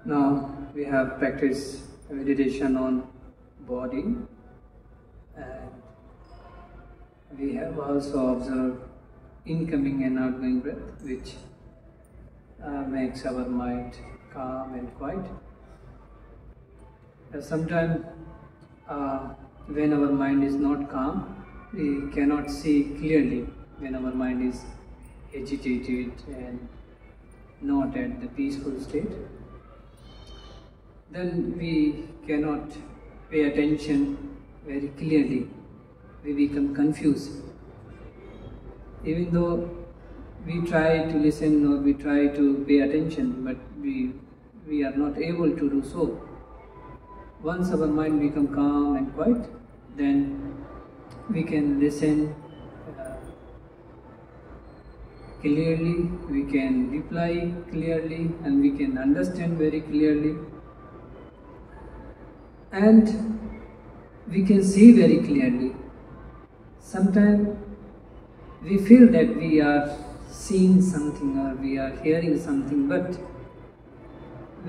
Now we have practiced meditation on body, and we have also observed incoming and outgoing breath, which makes our mind calm and quiet. Sometimes when our mind is not calm, we cannot see clearly. When our mind is agitated and not at the peaceful state, then we cannot pay attention very clearly. We become confused. Even though we try to listen or we try to pay attention, but we are not able to do so. Once our mind becomes calm and quiet, then we can listen clearly, we can reply clearly, and we can understand very clearly, and we can see very clearly. Sometimes we feel that we are seeing something or we are hearing something, but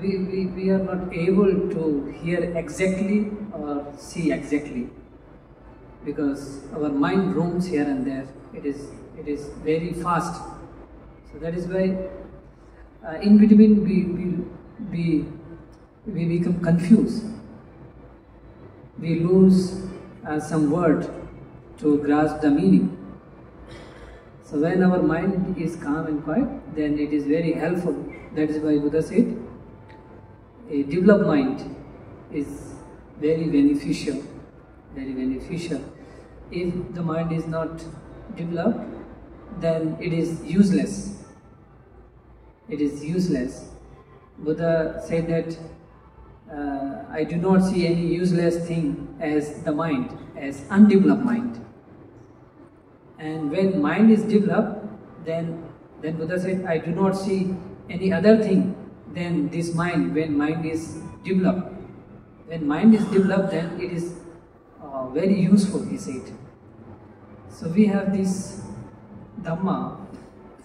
we are not able to hear exactly or see exactly, because our mind roams here and there. It is very fast. So that is why in between we become confused. We lose some word to grasp the meaning. So when our mind is calm and quiet, then it is very helpful. That is why Buddha said, a developed mind is very beneficial, very beneficial. If the mind is not developed, then it is useless. It is useless. Buddha said that I do not see any useless thing as the mind, as undeveloped mind. And when mind is developed, then Buddha said, I do not see any other thing than this mind, when mind is developed. When mind is developed, then it is very useful, he said. So we have this Dhamma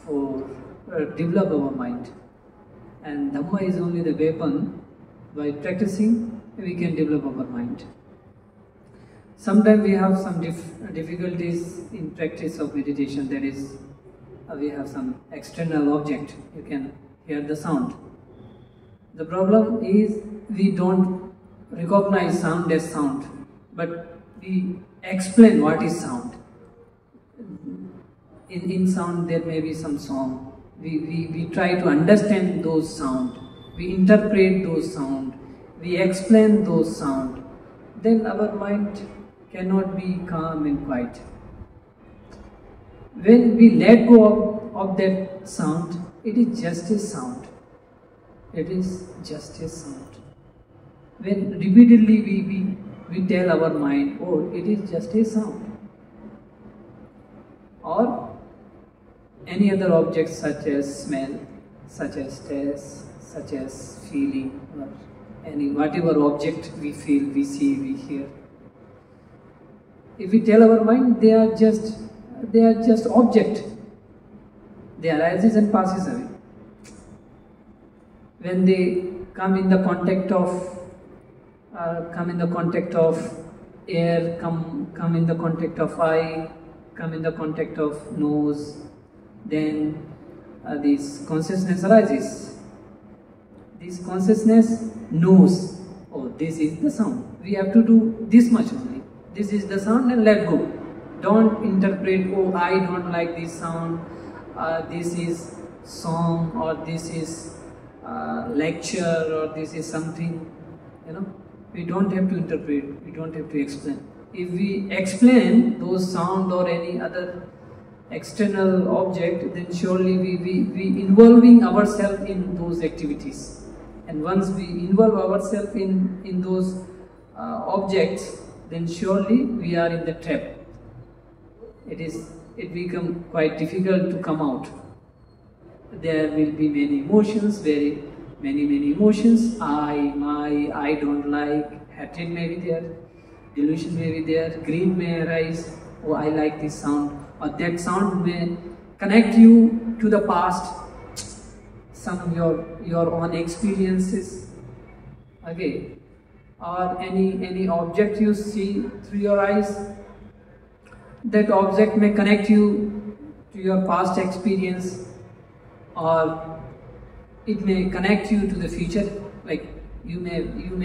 for develop our mind. And Dhamma is only the weapon. By practicing, we can develop our mind. Sometimes we have some difficulties in practice of meditation. That is, we have some external object. You can hear the sound. The problem is we don't recognize sound as sound, but we explain what is sound. In sound there may be some song. We try to understand those sound. We interpret those sound. We explain those sound. Then our mind cannot be calm and quiet. When we let go of that sound, it is just a sound. It is just a sound. When repeatedly we tell our mind, oh, it is just a sound. Or any other objects such as smell, such as taste, such as feeling, or any whatever object we feel, we see, we hear. If we tell our mind, they are just object. They arises and passes away. When they come in the contact of air, come in the contact of eye, come in the contact of nose, then this consciousness arises. This consciousness knows, oh, this is the sound. We have to do this much only. This is the sound, and let go. Don't interpret, oh, I don't like this sound, this is song, or this is lecture, or this is something, We don't have to interpret, we don't have to explain. If we explain those sound or any other external object, then surely we involving ourselves in those activities. And once we involve ourselves in those objects, then surely we are in the trap. It becomes quite difficult to come out. There will be many emotions, very many emotions. I don't like, hatred may be there, delusion may be there, greed may arise, oh, I like this sound, or that sound may connect you to the past, some your own experiences, Okay, or any object you see through your eyes, that object may connect you to your past experience, or it may connect you to the future. Like you may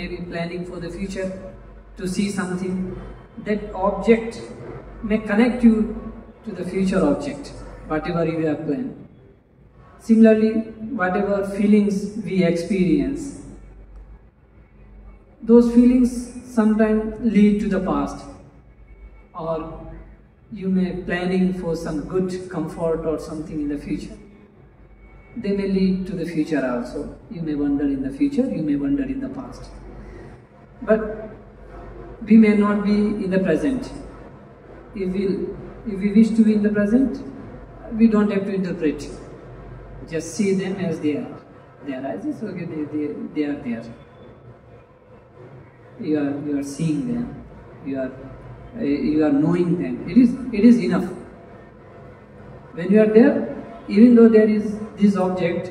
be planning for the future to see something. That object may connect you to the future object, whatever you have planned. Similarly, whatever feelings we experience, those feelings sometimes lead to the past, or you may be planning for some good comfort or something in the future. They may lead to the future also. You may wonder in the future, you may wonder in the past. But we may not be in the present. If we wish to be in the present, we don't have to interpret. Just see them as they are. They are as is, okay, they are there. You are seeing them. You are knowing them. It is enough. When you are there, even though there is this object,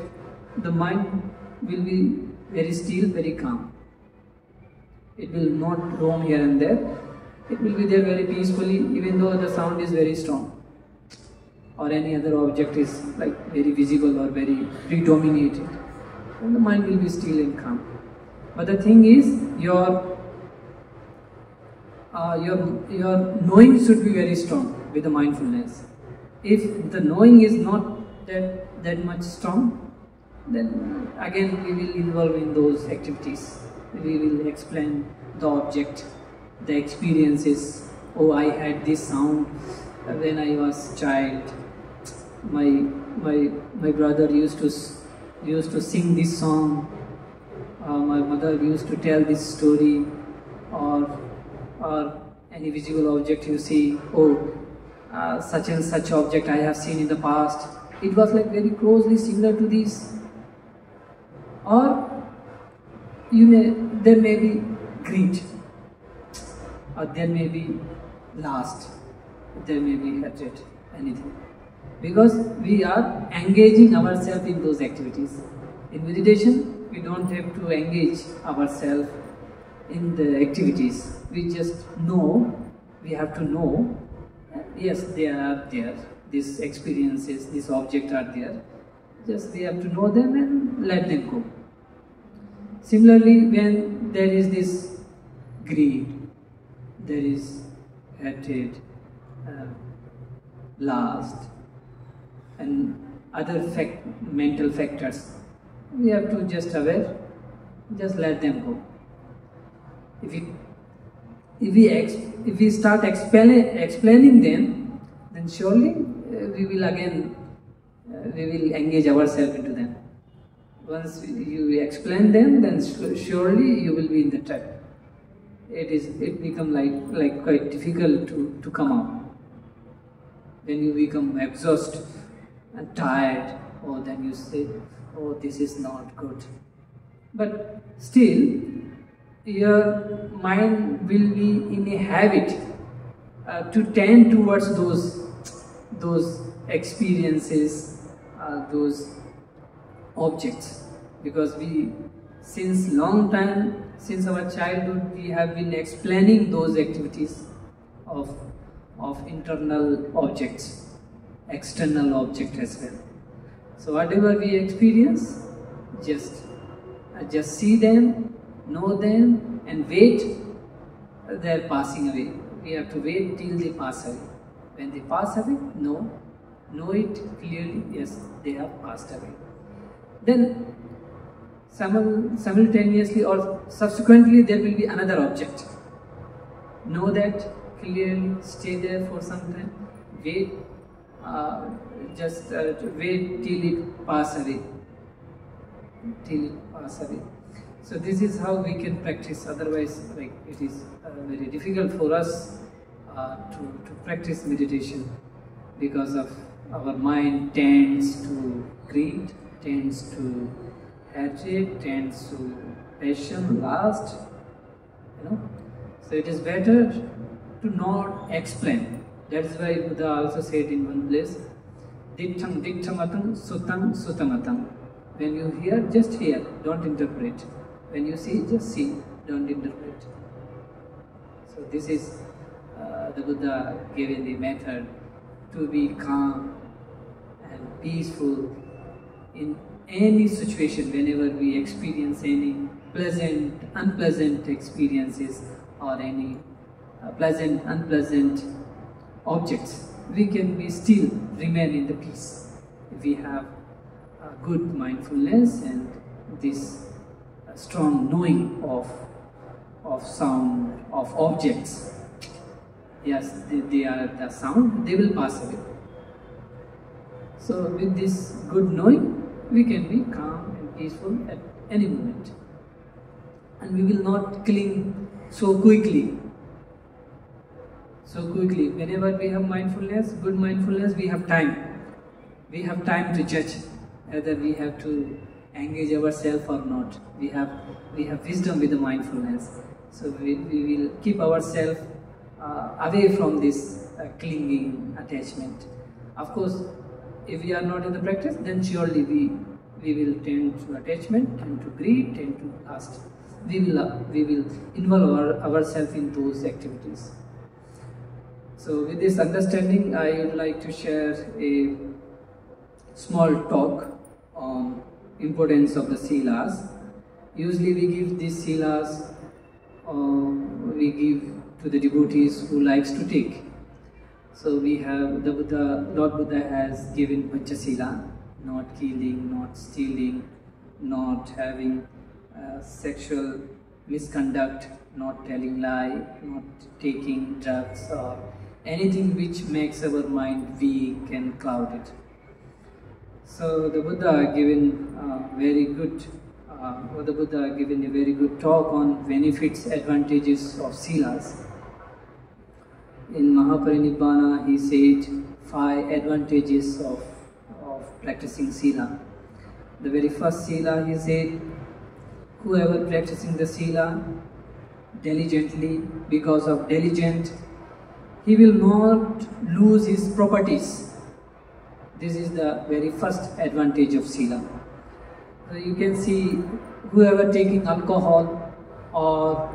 the mind will be very still, very calm. It will not roam here and there. It will be there very peacefully, even though the sound is very strong, or any other object is like very visible or very predominated, and the mind will be still and calm. But the thing is, your knowing should be very strong with the mindfulness. If the knowing is not that much strong, then again we will involve in those activities. We will explain the object, the experiences. Oh, I had this sound when I was child. My brother used to sing this song. My mother used to tell this story, or any visual object you see. Oh, such and such object I have seen in the past. It was like very closely similar to this. Or there may be greed, or there may be lust, there may be hatred, anything. Because we are engaging ourselves in those activities. In meditation, we don't have to engage ourselves in the activities. We just know, we have to know, yes, they are there. These experiences, these objects are there. Just we have to know them and let them go. Similarly, when there is this greed, there is hatred, lust, and other mental factors, we have to just aware, just let them go. If we start explaining them, then surely we will engage ourselves into them. Once you explain them, then surely you will be in the trap. It becomes like quite difficult to come out. When you become exhausted and tired, oh, then you say, oh, this is not good. But still, your mind will be in a habit to tend towards those experiences, those objects, because since long time, since our childhood, we have been explaining those activities of internal objects, external object as well. So whatever we experience, just see them, know them, and wait. They're passing away. We have to wait till they pass away. When they pass away, know it clearly. Yes, they have passed away. Then simultaneously or subsequently there will be another object. Know that clearly, stay there for some time, wait, wait till it pass away. So this is how we can practice. Otherwise, like, it is very difficult for us to practice meditation, because of our mind tends to greed, tends to hatred, tends to passion, lust, So it is better to not explain. That is why Buddha also said in one place, Dittham ditthamatam, sutam sutamatam. When you hear, just hear, don't interpret. When you see, just see, don't interpret. So this is the Buddha giving the method to be calm and peaceful in any situation whenever we experience any pleasant, unpleasant experiences or any pleasant, unpleasant objects. We can still remain in the peace if we have a good mindfulness and this strong knowing of sound, of objects. Yes, they are the sound, they will pass away. So with this good knowing, we can be calm and peaceful at any moment. And we will not cling so quickly. So quickly, whenever we have mindfulness, good mindfulness, we have time. We have time to judge whether we have to engage ourselves or not. We have wisdom with the mindfulness. So we will keep ourselves away from this clinging attachment. Of course, if we are not in the practice, then surely we will tend to attachment, tend to greed, tend to lust. We will involve ourselves in those activities. So with this understanding, I would like to share a small talk on importance of the silas. Usually we give these silas, we give to the devotees who likes to take. So we have the Buddha, Lord Buddha has given Panchasila, not killing, not stealing, not having sexual misconduct, not telling lie, not taking drugs or anything which makes our mind weak and clouded. So the Buddha given a very good talk on benefits, advantages of silas. In Mahaparinibbana, he said 5 advantages of practicing sila. The very first sila, he said, whoever practicing the sila diligently, because of diligent, he will not lose his properties. This is the very first advantage of sila. So you can see whoever taking alcohol or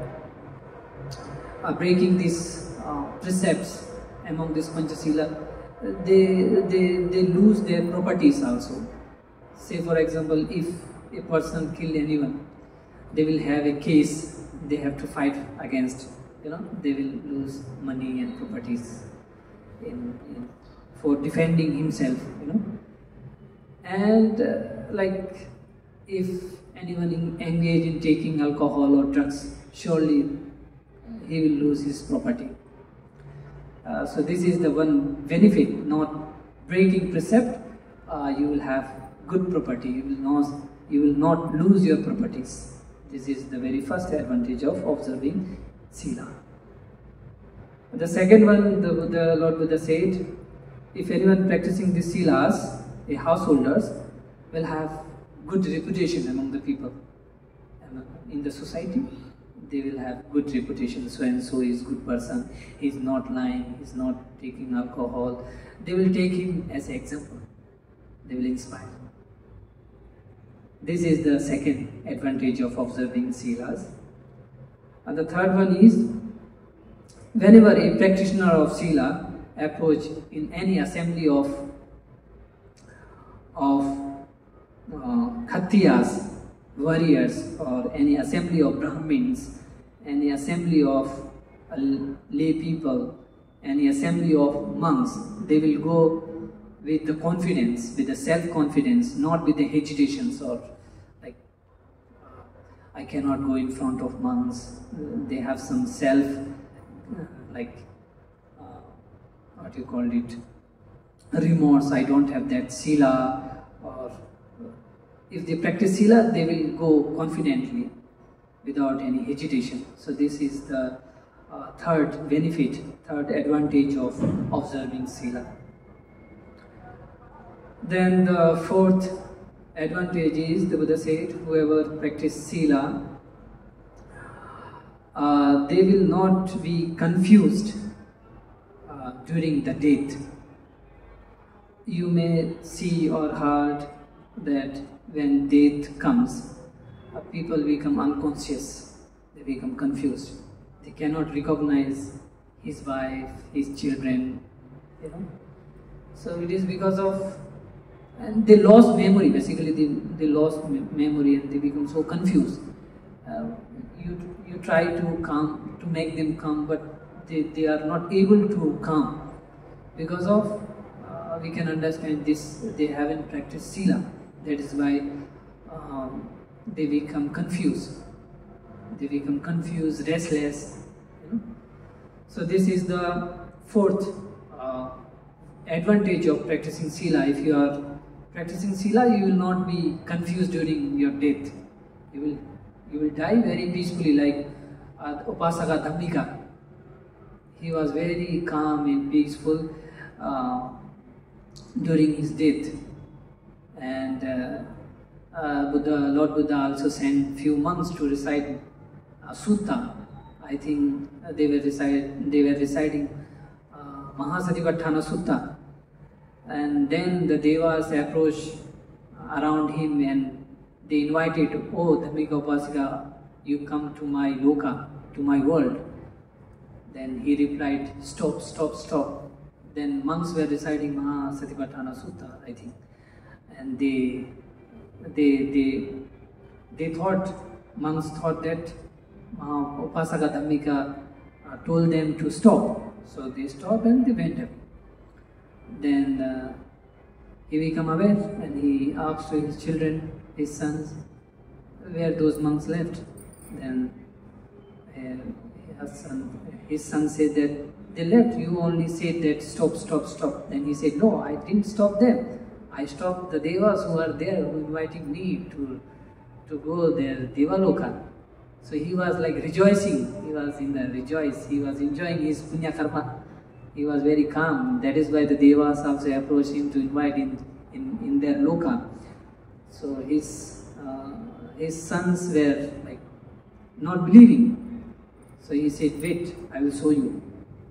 breaking these precepts among this Panchasila, they lose their properties also. Say for example, if a person kill anyone, they will have a case, they have to fight against, they will lose money and properties for defending himself, And like if anyone engage in taking alcohol or drugs, surely he will lose his property. So this is the one benefit, not breaking precept, you will have good property, you will not lose your properties. This is the very first advantage of observing sila. The second one, the Lord Buddha said, if anyone practicing these silas, a householders, will have good reputation among the people. In the society, they will have good reputation. So and so is good person. He is not lying. He is not taking alcohol. They will take him as an example. They will inspire. This is the second advantage of observing silas. And the third one is, whenever a practitioner of sila approach in any assembly of Khatriyas, warriors, or any assembly of Brahmins, any assembly of lay people, any assembly of monks, they will go with the confidence, with the self-confidence, not with the hesitations or like, I cannot go in front of monks. They have some self, what you call it, remorse, I don't have that sila, or if they practice sila, they will go confidently without any hesitation. So this is the third benefit, third advantage of observing sila. Then the fourth advantage is, the Buddha said, whoever practice sila, they will not be confused during the death. You may see or heard that when death comes, people become unconscious, they become confused. They cannot recognize his wife, his children, you know. So it is because of, and they lost memory, basically they lost memory and they become so confused. You try to make them calm, but they are not able to calm because of, we can understand this, they haven't practiced sila. That is why they become confused. They become confused, restless. You know? So this is the fourth advantage of practicing sila. If you are practicing sila, you will not be confused during your death. You will die very peacefully, like Upasaka Dhammika. He was very calm and peaceful during his death. And Lord Buddha also sent few monks to recite Sutta. I think they were reciting Mahasatipatthana Sutta. And then the Devas approached around him and they invited, "Oh, Dhammika Upasika, you come to my loka, to my world." Then he replied, "Stop, stop, stop." Then monks were reciting Mahasatipatthana Sutta, I think. And monks thought that Upasaka Dhammika told them to stop. So they stopped and they went away. Then he became aware and he asked to his children, his sons, where those monks left. Then his son said that they left, you only said that stop, stop, stop. Then he said, "No, I didn't stop them. I stopped the devas who are there, who invited me to go there, Devaloka." So he was like rejoicing, he was in the rejoice, he was enjoying his punya karma. He was very calm. That is why the devas also approached him to invite in their loka. So his sons were like not believing. So he said, "Wait, I will show you.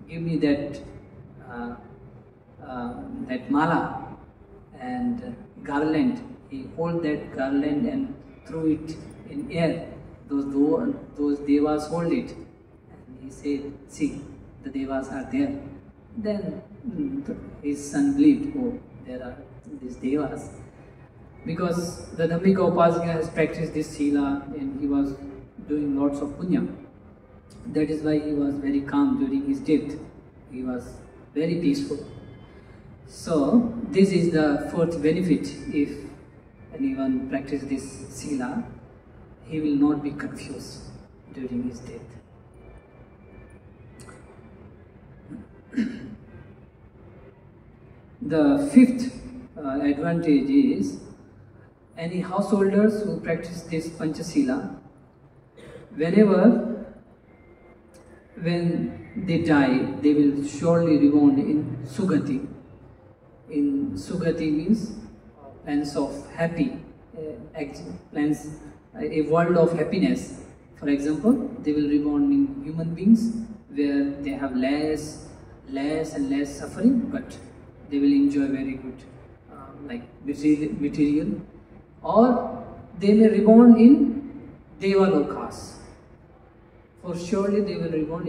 Give me that mala and garland." He held that garland and threw it in air. Those devas hold it. And he said, "See, the devas are there." Then his son believed, "Oh, there are these devas." Because the Dhammika Upasika has practiced this sila and he was doing lots of punya. That is why he was very calm during his death. He was very peaceful. So this is the fourth benefit. If anyone practices this sila, he will not be confused during his death. The fifth advantage is, any householders who practice this Panchasila, when they die, they will surely reborn in Sugati. In Sugati means plans of happy, plans, a world of happiness. For example, they will reborn in human beings where they have less and less suffering, but they will enjoy very good like material. Or they may reborn in Devalokas. For surely they will reborn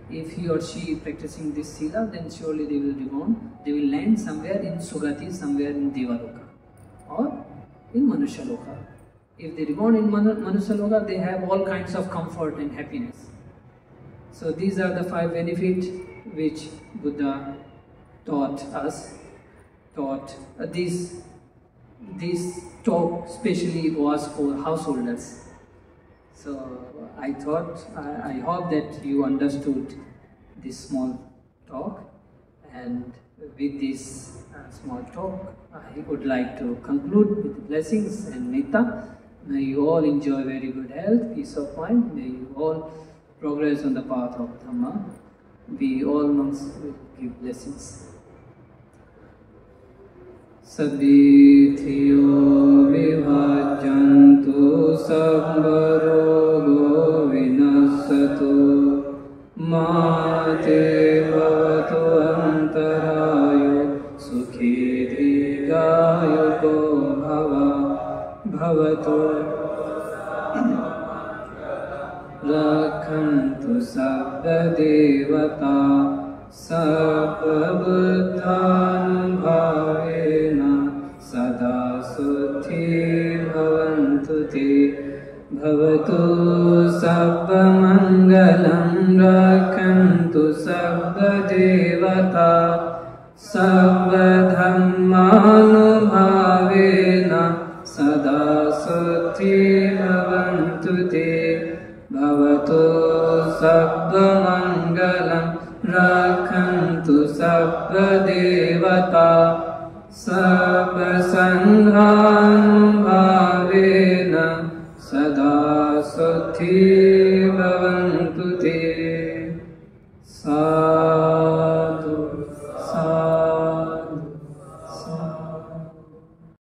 if he or she practicing this sila, then surely they will reborn. They will land somewhere in Sugati, somewhere in Devaloka or in Manushaloka. If they reborn in Manushaloka, they have all kinds of comfort and happiness. So these are the 5 benefits which Buddha taught us. This talk specially was for householders. So I hope that you understood this small talk, and with this small talk I would like to conclude with blessings and metta. May you all enjoy very good health, peace of mind. May you all progress on the path of Dhamma. We all must give blessings. Sabithiyo vibhajyantu sabbarogo vinasatu mate bhavatu antarayo sukhi dikayuko bhavatu रक्षन्तु सर्वदेवता सर्वबुद्धानुभावेन सदा सुखिर्भवन्तु ते भवतु सर्वमङ्गलं रक्षन्तु सर्वदेवता सर्वधर्मानुभावेन सदा सुखिर्भवन्तु ते भवतु सर्वमङ्गलं रक्षन्तु सर्वदेवता सर्वसङ्घानुभावेन सदा सुखिर्भवन्तु